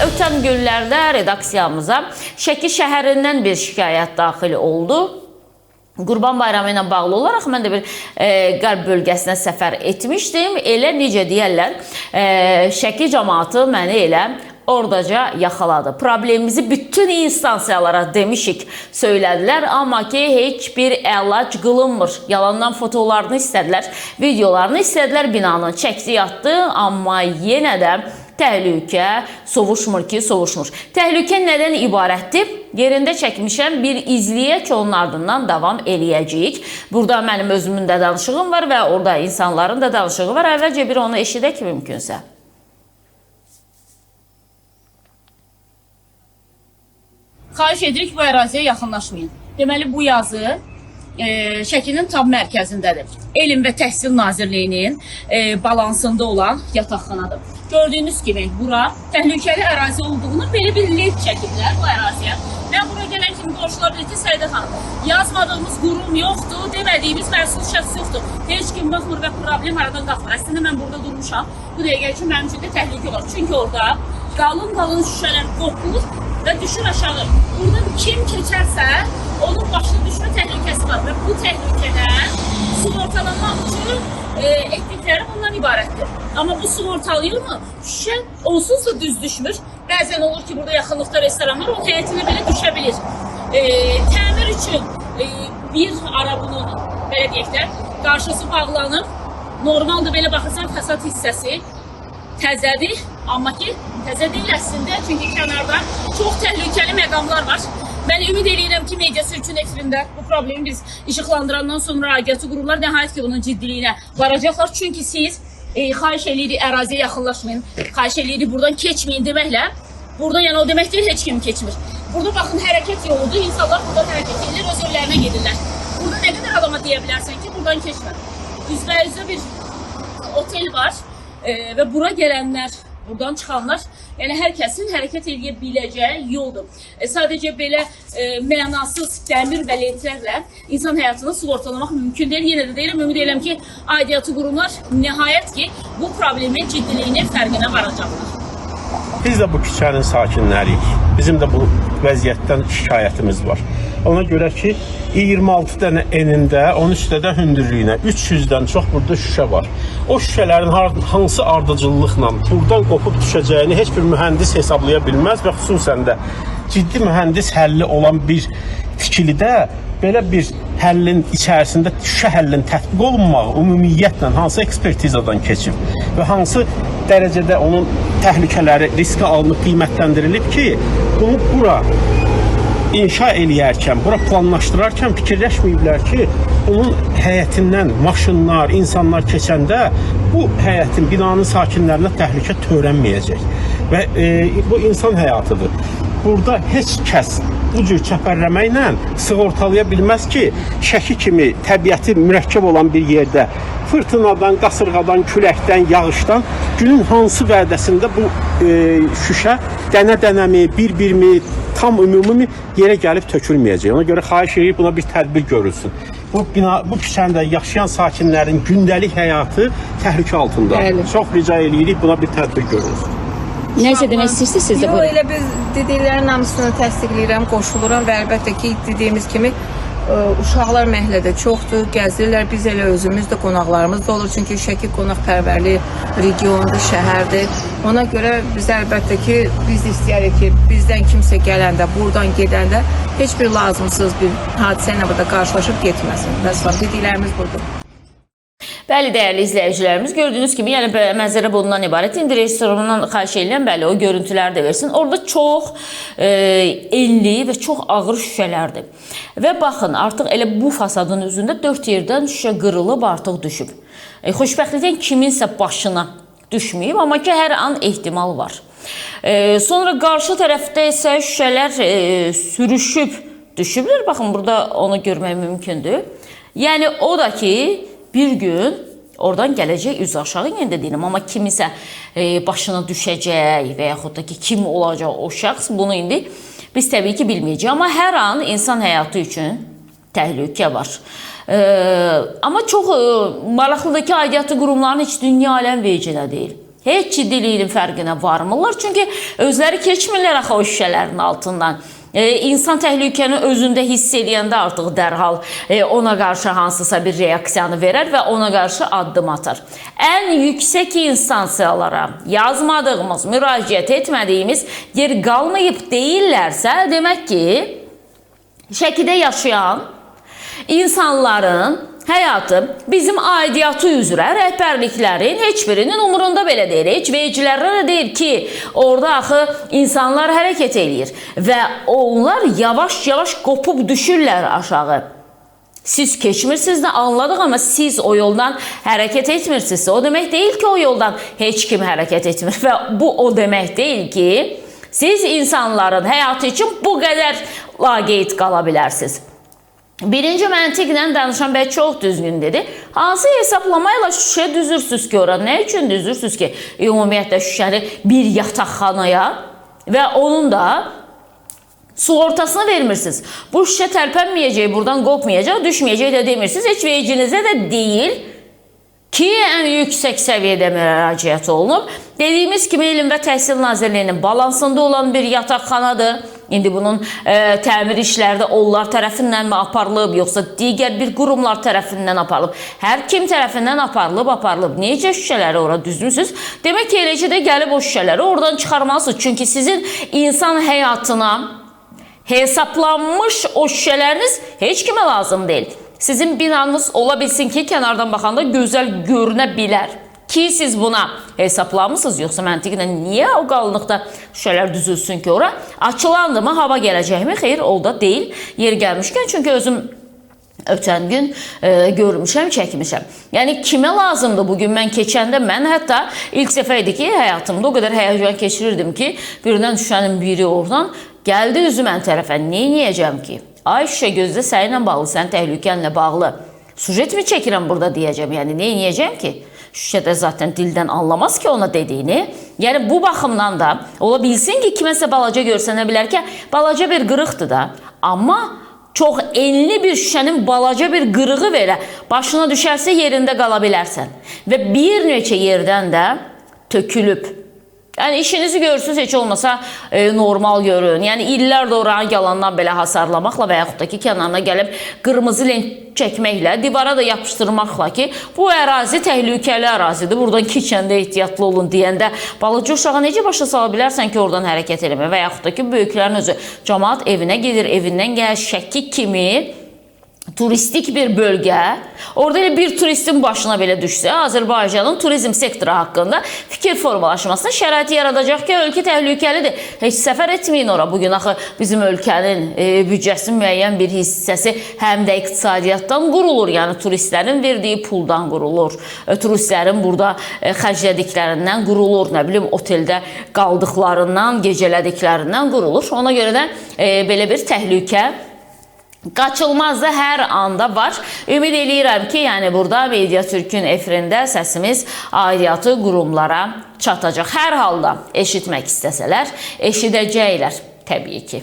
Ötən günlərdə redaksiyamıza Şəki şəhərindən bir şikayət daxil oldu. Qurban Bayramı ilə bağlı olaraq mən də bir qərb bölgəsinə səfər etmişdim. Elə necə deyərlər, Şəki cəmaatı məni elə oradaca yaxaladı. Problemimizi bütün instansiyalara demişik, söylədilər. Amma ki, heç bir əlac qılınmır. Yalandan fotolarını istədilər, videolarını istədilər, binanın çəkdi yatdı. Amma yenə də təhlükə sovuşmur ki, sovuşmur. Təhlükə nədən ibarətdir? Yerində çəkmişəm, bir izləyək ki, onun ardından davam eləyəcəyik. Burada mənim özümün də danışığım var və orada insanların da danışığı var. Əvvəlcə bir onu eşidək mümkünsə. Xahiş edirik bu əraziyə yaxınlaşmayın. Deməli bu yazı Şəkinin tam mərkəzindədir. Elm və Təhsil Nazirliyinin balansında olan yataqxanadır. Gördüyünüz kimi bura təhlükəli ərazi olduğunu belə bir lent çəkiblər bu əraziyə. Mən bura gələn kimi qorxular bilir ki, Səidə xanım, yazmadığımız qurum yoxdur, demədiyimiz məsul şəxs yoxdur. Heç kim baxmır və problem aradan qalxmır. Əslində mən burada durmuşam. Bu dəqiqə üçün mənim üçün də təhlükə var. Çünki orada qalın şüşələr qopur və düşür aşağı. Buradan kim keçərsə, onun başına düşmə təhlükəsi var və bu təhlükədən sığortalanmaq üçün etdikləri bundan ibarətdir. Amma bu sığortalıyır mı? Şüşə onsuz da düz düşmür. Bəzən olur ki, burada yaxınlıqda restoranlar o həyətinə belə düşə bilir. Təmir üçün bir arabunun, belə deyək də, qarşısı bağlanıb. Normaldır, belə baxırsan, fəsad hissəsi təzədir. Amma ki, təzə deyil əslində, çünki kənarda çox təhlükəli məqamlar var. Mən ümid edirəm ki, media sürücü efirində bu problemi biz işıqlandırandan sonra aidiyyatı qurumlar nəhayət ki, bunun ciddiliyinə varacaqlar. Çünki siz xahiş edirik əraziyə yaxınlaşmayın, xahiş edirik buradan keçməyin deməklə, burada yəni o demək deyil, heç kim keçmir. Burada baxın, hərəkət yoludur, insanlar buradan hərəkət edir, öz evlərinə gedirlər. Burada nə qədər adama deyə bilərsən ki, buradan keçmə. Üzbəyüzə bir otel var və bura gələnlər, buradan çıxanlar, yəni hər kəsin hərəkət edə biləcəyi yoldur. Sadəcə belə mənasız dəmir və lentlərlə insan həyatını sığortalamaq mümkün deyil. Yenə də deyirəm, ümid edirəm ki, aidiyyatı qurumlar nəhayət ki, bu problemin ciddiliyini fərqinə varacaqlar. Biz də bu küçənin sakinləriyik. Bizim də bu vəziyyətdən şikayətimiz var. Ona görə ki, 26 dənə enində, 13 də hündürlüyünə, 300-dən çox burada şüşə var. O şüşələrin hansı ardıcıllıqla buradan qopub düşəcəyini heç bir mühəndis hesablaya bilməz və xüsusən də ciddi mühəndis həlli olan bir tikilidə belə bir həllin içərisində şüşə həllin tətbiq olunmağı ümumiyyətlə hansı ekspertizadan keçib və hansı dərəcədə onun təhlükələri riskə alınıb qiymətləndirilib ki, bunu bura inşa eləyərkən, bura planlaşdırarkən fikirləşməyiblər ki, onun həyətindən maşınlar, insanlar keçəndə bu həyətin, binanın sakinlərinə təhlükə törənməyəcək və bu insan həyatıdır. Burada heç kəs bu cür çəpərləməklə sığortalaya bilməz ki, Şəki kimi təbiəti mürəkkəb olan bir yerdə fırtınadan, qasırğadan, küləkdən, yağışdan günün hansı vədəsində bu şüşə dənə-dənəmi, bir-birmi, tam ümumi yerə gəlib tökülməyəcək. Ona görə xahiş edirik, buna bir tədbir görülsün. Bu küçəndə yaşayan sakinlərin gündəlik həyatı təhlükə altındadır. Çox rica edirik, buna bir tədbir görülsün. Nəsə demək istəyirsiniz siz də buyurun? buyurun. Elə biz dediklərin hamısını təsdiqləyirəm, qoşuluram və əlbəttə ki, dediyimiz kimi uşaqlar məhəllədə çoxdur, gəzirlər. Biz elə özümüz də qonaqlarımız da olur. Çünki Şəki qonaqpərvərli regiondur, şəhərdir. Ona görə biz əlbəttə ki, biz istəyərik ki, bizdən kimsə gələndə, buradan gedəndə heç bir lazımsız bir hadisə ilə burada qarşılaşıb getməsin. Məsələn, dediklərimiz budur. Bəli, dəyərli izləyicilərimiz, gördüyünüz kimi, yəni mənzərə bundan ibarət. İndi restorandan xahiş edirəm, bəli, o görüntüləri də versin. Orada çox enli və çox ağır şüşələrdir. Və baxın, artıq elə bu fasadın üzündə 4 yerdən şüşə qırılıb, artıq düşüb. Xoşbəxtlikdən kiminsə başına düşməyib, amma ki, hər an ehtimal var. Sonra qarşı tərəfdə isə şüşələr sürüşüb, düşüblər. Baxın, burada onu görmək mümkündür. Yəni, o da ki, bir gün oradan gələcək üz aşağı, yenə də deyirəm, amma kimisə başına düşəcək və yaxud da ki, kim olacaq o şəxs, bunu indi biz təbii ki, bilməyəcəyik. Amma hər an insan həyatı üçün təhlükə var. Amma çox maraqlıdır ki, aidiyyatı qurumların heç dünya aləm vecinə deyil. Heç ciddiliyin fərqinə varmırlar. Çünki özləri keçmirlər axı o şüşələrin altından. İnsan təhlükəni özündə hiss edəndə artıq dərhal ona qarşı hansısa bir reaksiyanı verər və ona qarşı addım atar. Ən yüksək instansiyalara yazmadığımız, müraciət etmədiyimiz yer qalmayıb deyirlərsə, demək ki, Şəkidə yaşayan insanların həyatı bizim aidiyyatı üzrə rəhbərliklərin heç birinin umurunda belə deyil. Heç vecilərlə deyil ki, orada axı insanlar hərəkət eləyir və onlar yavaş-yavaş qopub düşürlər aşağı. Siz keçmirsiniz də anladıq, amma siz o yoldan hərəkət etmirsinizsə, o demək deyil ki, o yoldan heç kim hərəkət etmir və bu o demək deyil ki, siz insanların həyatı üçün bu qədər laqeyd qala bilərsiniz. Birinci məntiqlə danışan bəy çox düzgün dedi. Hansı hesablamayla şüşə düzürsünüz ki, ora? Nə üçün düzürsünüz ki, ümumiyyətlə şüşəni bir yataqxanaya və onun da sığortasını vermirsiniz. Bu şüşə tərpənməyəcək, buradan qopmayacaq, düşməyəcək də demirsiniz. Heç vecinizə də deyil ki, ən yüksək səviyyədə müraciət olunub. Dediyimiz kimi, Elm və Təhsil Nazirliyinin balansında olan bir yataqxanadır. İndi bunun təmir işləri də onlar tərəfindən mi aparılıb, yoxsa digər bir qurumlar tərəfindən aparılıb? Hər kim tərəfindən aparılıb. Necə şüşələri ora düzmüsünüz? Demək ki, eləcə də gəlib o şüşələri oradan çıxarmalısınız. Çünki sizin insan həyatına hesablanmış o şüşələriniz heç kimə lazım deyil. Sizin binanız ola bilsin ki, kənardan baxanda gözəl görünə bilər. Ki siz buna hesablamısınız, yoxsa məntiqlə niyə o qalınlıqda şüşələr düzülsün ki, ora? Açılandı mı, hava gələcəkmi? Xeyr, o da deyil. Yer gəlmişkən, çünki özüm ötən gün görmüşəm, çəkmişəm. Yəni, kimə lazımdır bugün? Mən keçəndə, mən hətta ilk səfər idi ki, həyatımda o qədər həyəcan keçirirdim ki, birdən şüşənin biri oradan gəldi üzü mən tərəfə. Neyniyəcəm ki? Ay şüşə gözlə, sənlə bağlı, sən təhlükənlə bağlı. Sujet mi çəkirəm burada deyəcəm? Yəni, neyniyəcəm ki? Şüşə də zaten dildən anlamaz ki ona dediyini. Yəni bu baxımdan da ola bilsin ki, kiməsə balaca görsənə bilər ki, balaca bir qırıqdır da. Amma çox enli bir şüşənin balaca bir qırığı belə başına düşərsə yerində qala bilərsən. Və bir neçə yerdən də tökülüb. Yəni işinizi görürsünüz, heç olmasa normal görün. Yəni illərdə oranı yalandan belə hasarlamaqla və yaxud da ki, kənarına gəlib qırmızı lent çəkməklə, divara da yapışdırmaqla ki, bu ərazi təhlükəli ərazidir, buradan keçəndə ehtiyatlı olun deyəndə balaca uşağa necə başa sala bilərsən ki, oradan hərəkət eləmə və yaxud da ki, böyüklərin özü cəmaət evinə gedir, evindən gəlir, Şəki kimi turistik bir bölgə, orada elə bir turistin başına belə düşsə, Azərbaycanın turizm sektoru haqqında fikir formalaşmasına şəraiti yaradacaq ki, ölkə təhlükəlidir. Heç səfər etməyin ora. Bugün axı bizim ölkənin büdcəsinin müəyyən bir hissəsi həm də iqtisadiyyatdan qurulur, yəni turistlərin verdiyi puldan qurulur, turistlərin burada xərclədiklərindən qurulur, nə bilim, oteldə qaldıqlarından, gecələdiklərindən qurulur. Ona görə də belə bir təhlükə qaçılmaz da hər anda var. Ümid eləyirəm ki, yəni burada Mediatürkün efirində səsimiz aidiyyatı qurumlara çatacaq. Hər halda eşitmək istəsələr, eşidəcəklər təbii ki.